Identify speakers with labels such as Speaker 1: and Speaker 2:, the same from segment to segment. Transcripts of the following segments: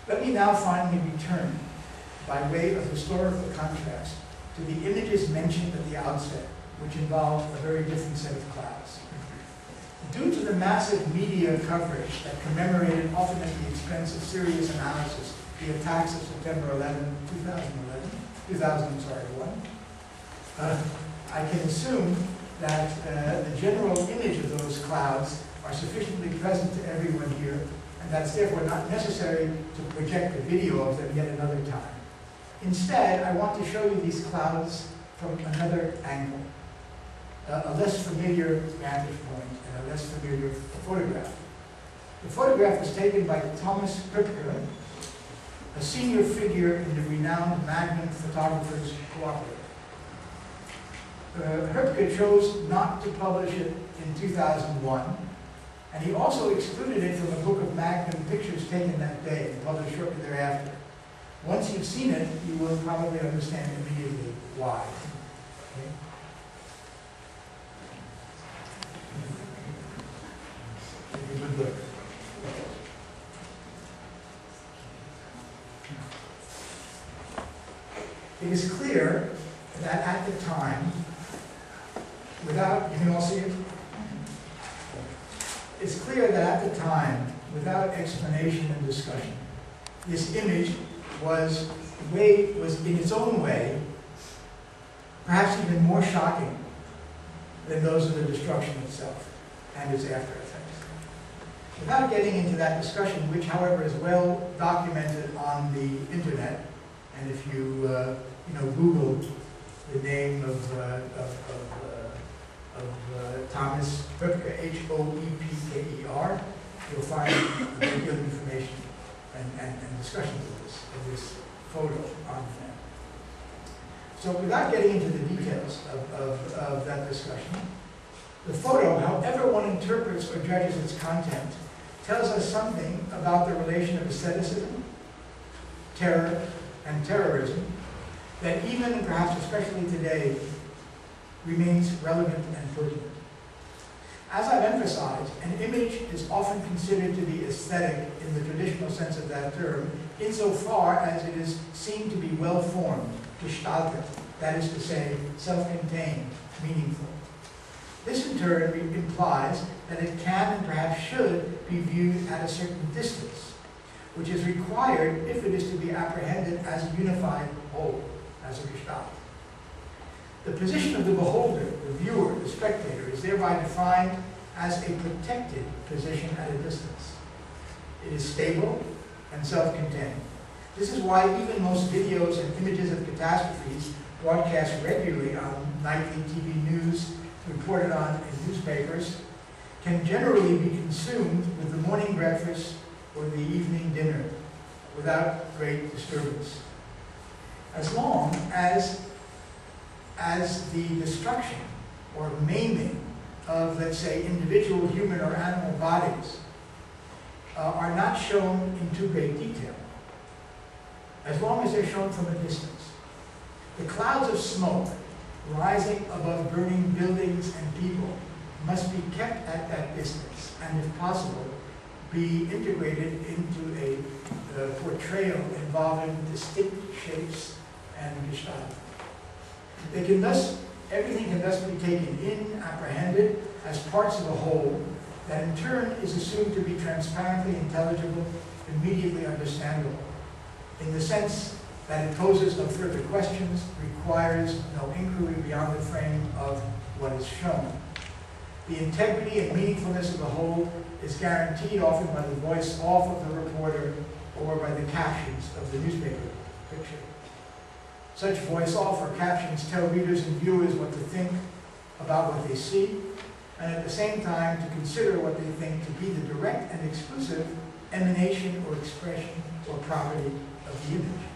Speaker 1: Let me now finally return, by way of historical contrast, to the images mentioned at the outset, which involve a very different set of clouds. Due to the massive media coverage that commemorated, often at the expense of serious analysis, the attacks of September 11, 2001, I can assume that the general image of those clouds are sufficiently present to everyone here, and that's therefore not necessary to project a video of them yet another time. Instead, I want to show you these clouds from another angle, a less familiar vantage point and a less familiar photograph. The photograph was taken by Thomas Hoepker, a senior figure in the renowned Magnum Photographers Cooperative. Hoepker chose not to publish it in 2001, and he also excluded it from a book of Magnum pictures taken that day and published shortly thereafter. Once you've seen it, you will probably understand immediately why. Okay? Take a good look. It is clear that at the time, you can all see it? It's clear that at the time, without explanation and discussion, this image was in its own way, perhaps even more shocking than those of the destruction itself and its after effects. Without getting into that discussion, which, however, is well documented on the internet, and if you Google the name of Thomas Hoepker, H-O-E-P-K-E-R, you'll find a great deal of information and discussions of this photo on the net. So without getting into the details of that discussion, the photo, however one interprets or judges its content, tells us something about the relation of aestheticism, terror, and terrorism that even, and perhaps especially today, remains relevant and pertinent. As I've emphasized, an image is often considered to be aesthetic in the traditional sense of that term, insofar as it is seen to be well-formed, gestaltet, that is to say, self-contained, meaningful. This in turn implies that it can and perhaps should be viewed at a certain distance, which is required if it is to be apprehended as a unified whole, as a gestalt. The position of the beholder, the viewer, the spectator, is thereby defined as a protected position at a distance. It is stable and self-contained. This is why even most videos and images of catastrophes broadcast regularly on nightly TV news, reported on in newspapers, can generally be consumed with the morning breakfast or the evening dinner without great disturbance. As long as the destruction or maiming of, let's say, individual human or animal bodies are not shown in too great detail, as long as they're shown from a distance. The clouds of smoke rising above burning buildings and people must be kept at that distance, and if possible, be integrated into a portrayal involving distinct shapes and gestalt. Everything can thus be taken in, apprehended, as parts of a whole that in turn is assumed to be transparently intelligible, immediately understandable, in the sense that it poses no further questions, requires no inquiry beyond the frame of what is shown. The integrity and meaningfulness of the whole is guaranteed often by the voice off of the reporter or by the captions of the newspaper picture. Such voice-off or captions tell readers and viewers what to think about what they see, and at the same time to consider what they think to be the direct and exclusive emanation or expression or property of the image.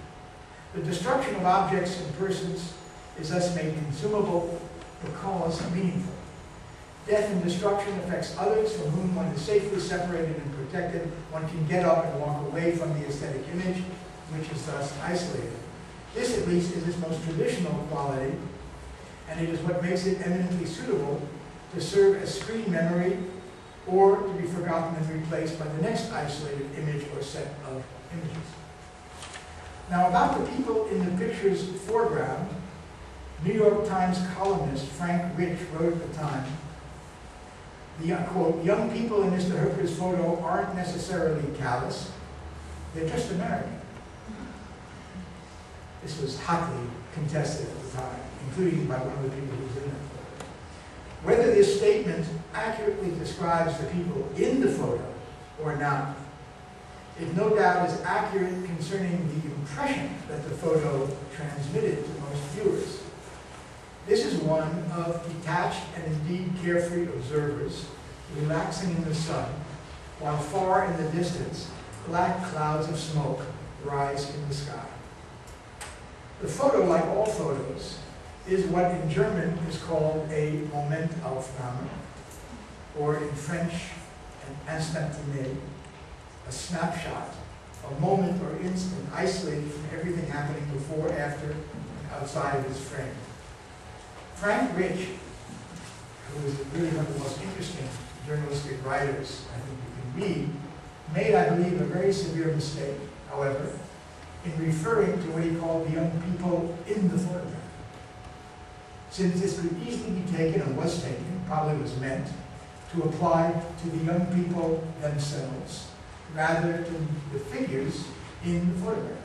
Speaker 1: The destruction of objects and persons is thus made consumable because meaningful. Death and destruction affects others from whom one is safely separated and protected. One can get up and walk away from the aesthetic image, which is thus isolated. This, at least, is its most traditional quality, and it is what makes it eminently suitable to serve as screen memory or to be forgotten and replaced by the next isolated image or set of images. Now, about the people in the picture's foreground, New York Times columnist Frank Rich wrote at the time, the quote, "Young people in Mr. Hooker's photo aren't necessarily callous, they're just American." This was hotly contested at the time, including by one of the people who was in that photo. Whether this statement accurately describes the people in the photo or not, it no doubt is accurate concerning the impression that the photo transmitted to most viewers. This is one of detached and indeed carefree observers relaxing in the sun, while far in the distance, black clouds of smoke rise in the sky. The photo, like all photos, is what in German is called a Momentaufnahme, or in French, an instantané, a snapshot, a moment or instant isolated from everything happening before, after, and outside of its frame. Frank Rich, who is really one of the most interesting journalistic writers I think you can read, made, I believe, a very severe mistake, however, in referring to what he called the young people in the photograph. Since this could easily be taken, and was taken, probably was meant, to apply to the young people themselves, rather than the figures in the photograph.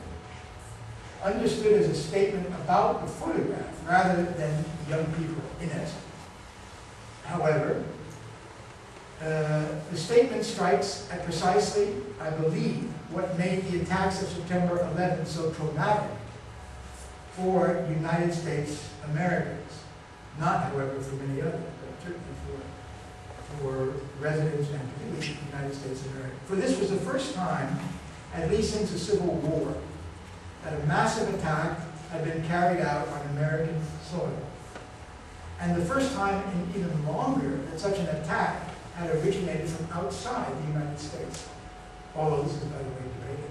Speaker 1: Understood as a statement about the photograph, rather than the young people in it. However, the statement strikes at precisely, I believe, what made the attacks of September 11th so traumatic for United States Americans. Not, however, for many others, but certainly for residents and particularly United States Americans. For this was the first time, at least since the Civil War, that a massive attack had been carried out on American soil. And the first time in even longer that such an attack had originated from outside the United States. Although this is, by the way, debated.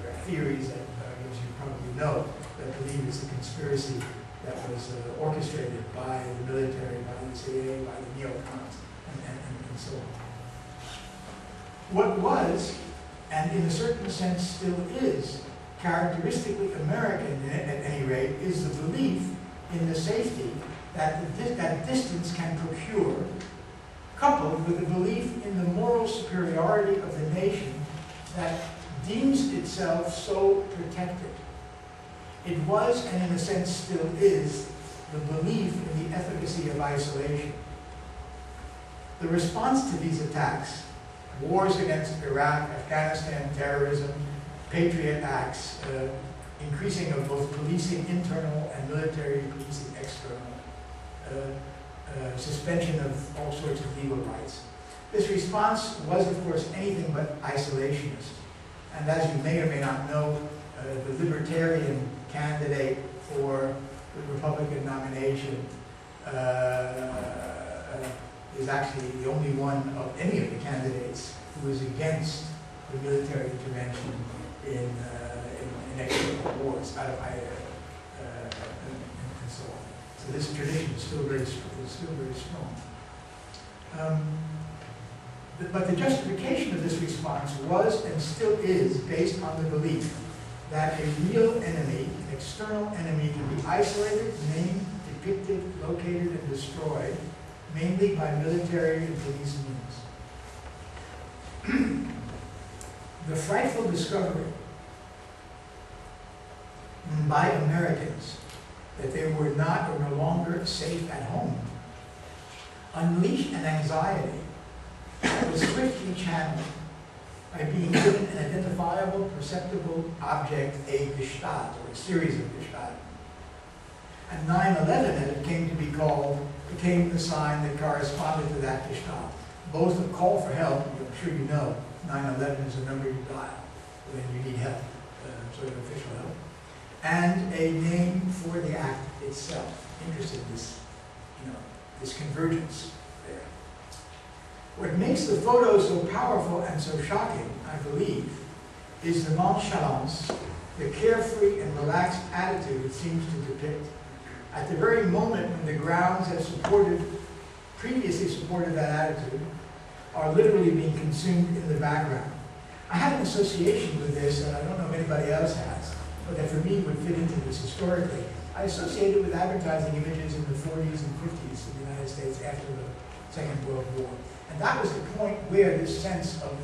Speaker 1: There are theories that, as you probably know, that believe it's a conspiracy that was orchestrated by the military, by the CIA, by the neocons, and so on. What was, and in a certain sense still is, characteristically American, at any rate, is the belief in the safety that that distance can procure, coupled with the belief in the moral superiority of the nation that deems itself so protected. It was, and in a sense still is, the belief in the efficacy of isolation. The response to these attacks, wars against Iraq, Afghanistan, terrorism, Patriot Acts, increasing of both policing internal and military policing external, suspension of all sorts of legal rights. This response was, of course, anything but isolationist. And as you may or may not know, the Libertarian candidate for the Republican nomination is actually the only one of any of the candidates who is against the military intervention in external wars out of and so on. So this tradition is still very strong. But the justification of this response was and still is based on the belief that a real enemy, an external enemy, can be isolated, named, depicted, located, and destroyed, mainly by military and police means. The frightful discovery by Americans that they were not or no longer safe at home unleashed an anxiety that was swiftly channeled by being given an identifiable, perceptible object, a Gestalt, or a series of Gestalt. And 9/11, as it came to be called, became the sign that corresponded to that Gestalt. Both a call for help, I'm sure you know, 9/11 is a number you dial when you need help, sort of official help, and a name for the act itself. Interesting, this convergence there. What makes the photo so powerful and so shocking, I believe, is the nonchalance, the carefree and relaxed attitude it seems to depict. At the very moment when the grounds that previously supported that attitude, are literally being consumed in the background. I had an association with this that I don't know if anybody else has. but that for me would fit into this historically, I associate it with advertising images in the 40s and 50s in the United States after the Second World War. And that was the point where this sense of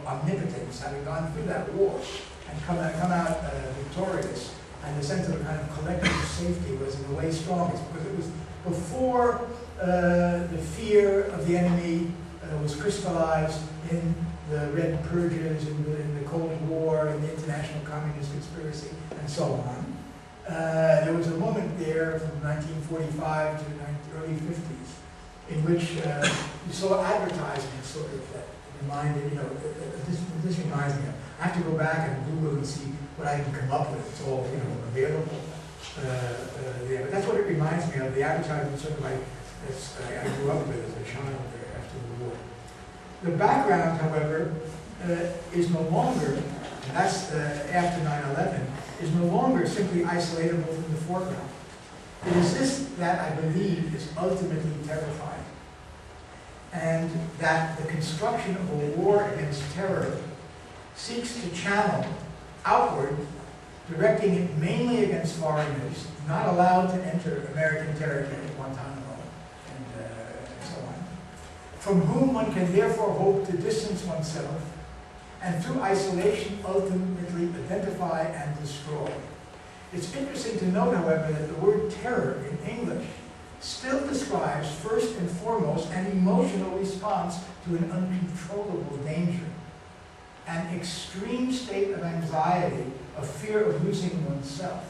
Speaker 1: omnipotence, having gone through that war and come out victorious, and the sense of a kind of collective safety was in a way strongest, because it was before the fear of the enemy was crystallized in the Red Purges, in the Cold War, in the international communist conspiracy, and so on. There was a moment there from 1945 to the early 50s in which you saw advertisements sort of that reminded, this reminds me of, I have to go back and Google and see what I can come up with. It's all, available there. But that's what it reminds me of, the advertisement sort of I grew up with as a child there after the war. The background, however, is no longer, and that's after 9/11, is no longer simply isolatable from the foreground. It is this that I believe is ultimately terrifying, and that the construction of a war against terror seeks to channel outward, directing it mainly against foreigners not allowed to enter American territory, Guantanamo, and so on, from whom one can therefore hope to distance oneself, and through isolation ultimately identify and destroy. It's interesting to note, however, that the word terror in English still describes first and foremost an emotional response to an uncontrollable danger, an extreme state of anxiety, of fear of losing oneself,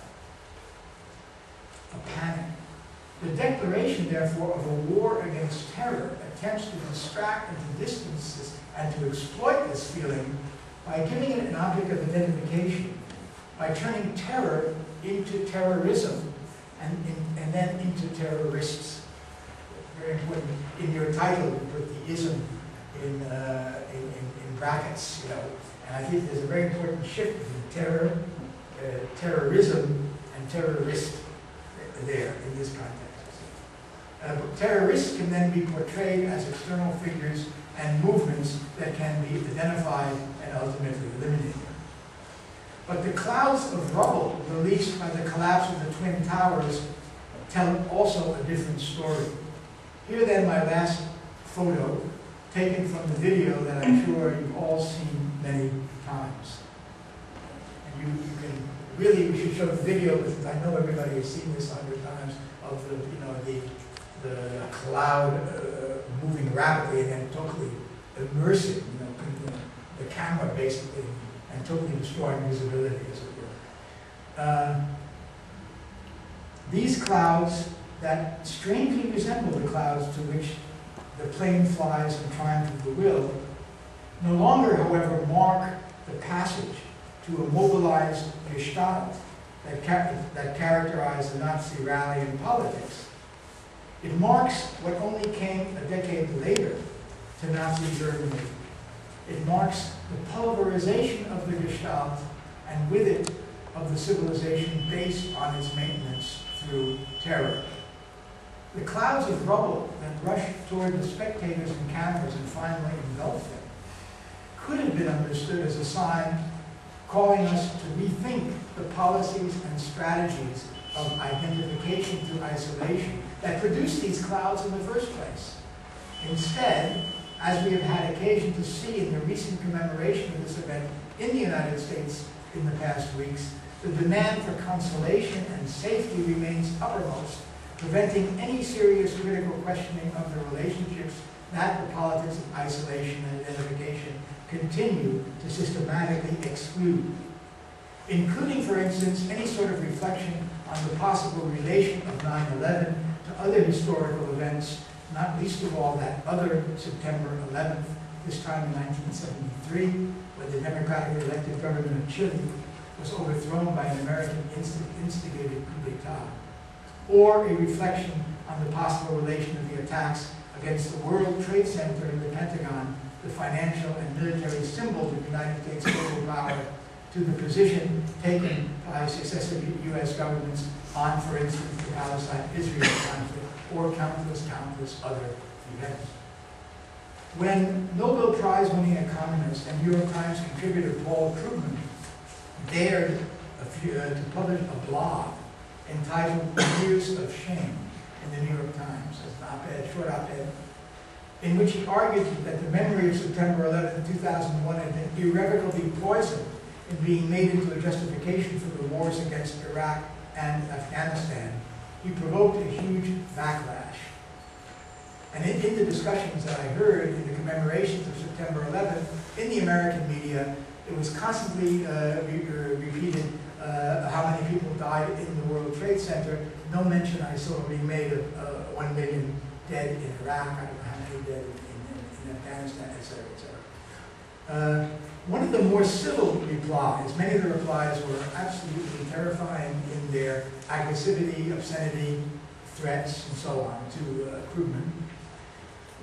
Speaker 1: a panic. The declaration, therefore, of a war against terror attempts to distract and to distance this and to exploit this feeling by giving it an object of identification, by turning terror into terrorism and then into terrorists. Very important. In your title, you put the ism in brackets, And I think there's a very important shift between terror, terrorism, and terrorist there in this context. Terrorists can then be portrayed as external figures and movements that can be identified and ultimately eliminated. But the clouds of rubble released by the collapse of the Twin Towers tell also a different story. Here then my last photo, taken from the video that I'm sure you've all seen many times. And you can really, we should show the video, because I know everybody has seen this 100 times, of the cloud moving rapidly and then totally immersing, the camera basically, and totally destroying visibility, as it were. These clouds that strangely resemble the clouds to which the plane flies in triumph of the will, no longer, however, mark the passage to a mobilized gestalt that characterized the Nazi rally in politics. It marks what only came a decade later to Nazi Germany. It marks the pulverization of the gestalt, and with it, of the civilization based on its maintenance through terror. The clouds of rubble that rushed toward the spectators and cameras and finally engulfed them could have been understood as a sign calling us to rethink the policies and strategies of identification through isolation that produced these clouds in the first place. Instead, as we have had occasion to see in the recent commemoration of this event in the United States in the past weeks, the demand for consolation and safety remains uppermost, preventing any serious critical questioning of the relationships that the politics of isolation and identification continue to systematically exclude, including, for instance, any sort of reflection on the possible relation of 9/11 to other historical events, not least of all that other September 11th, this time in 1973, when the democratically elected government of Chile was overthrown by an American instigated coup d'etat, or a reflection on the possible relation of the attacks against the World Trade Center and the Pentagon, the financial and military symbols of the United States global power, to the position taken by successive U.S. governments on, for instance, the Palestine-Israel conflict, or countless other events. When Nobel Prize-winning economist and New York Times contributor Paul Krugman dared to publish a blog entitled Years of Shame in the New York Times, as an op-ed, short op-ed, in which he argued that the memory of September 11, 2001 had been irrevocably poisoned in being made into a justification for the wars against Iraq and Afghanistan. He provoked a huge backlash. And in the discussions that I heard in the commemorations of September 11, in the American media, it was constantly repeated how many people died in the World Trade Center. No mention I saw being made of 1 million dead in Iraq, I don't know how many dead in Afghanistan, etc., etc. One of the more civil replies, many of the replies were absolutely terrifying in their aggressivity, obscenity, threats, and so on to Krugman,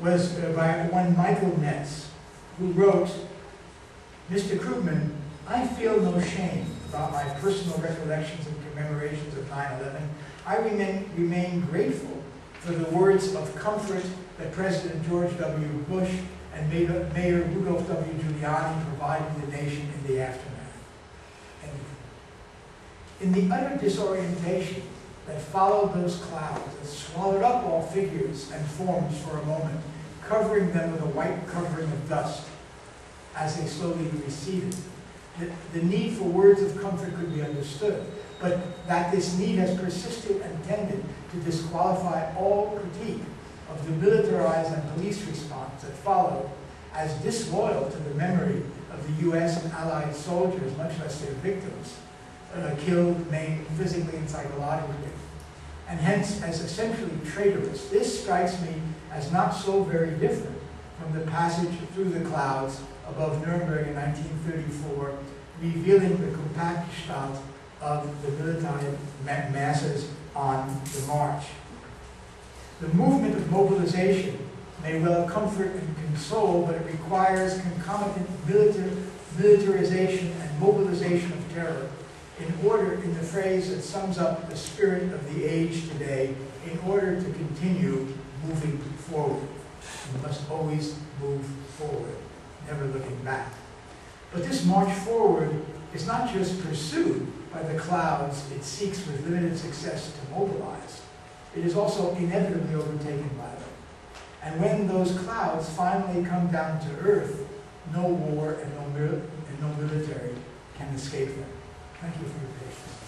Speaker 1: was by one Michael Netz, who wrote, "Mr. Krugman, I feel no shame about my personal recollections and commemorations of 9/11. I remain grateful for the words of comfort that President George W. Bush and Mayor Rudolph W. Giuliani provided the nation in the aftermath." And in the utter disorientation that followed those clouds, that swallowed up all figures and forms for a moment, covering them with a white covering of dust as they slowly receded, the need for words of comfort could be understood, but that this need has persisted and tended to disqualify all critique of the militarized and police response that followed as disloyal to the memory of the U.S. and Allied soldiers, much less their victims, killed, maimed physically and psychologically, and hence as essentially traitorous. This strikes me as not so very different from the passage through the clouds above Nuremberg in 1934, revealing the compact gestalt of the militant masses on the march. The movement of mobilization may well comfort and console, but it requires concomitant militarization and mobilization of terror in order, in the phrase that sums up the spirit of the age today, in order to continue moving forward. We must always move forward, never looking back. But this march forward is not just pursued by the clouds it seeks with limited success to mobilize. It is also inevitably overtaken by them. And when those clouds finally come down to earth, no war and no military can escape them. Thank you for your patience.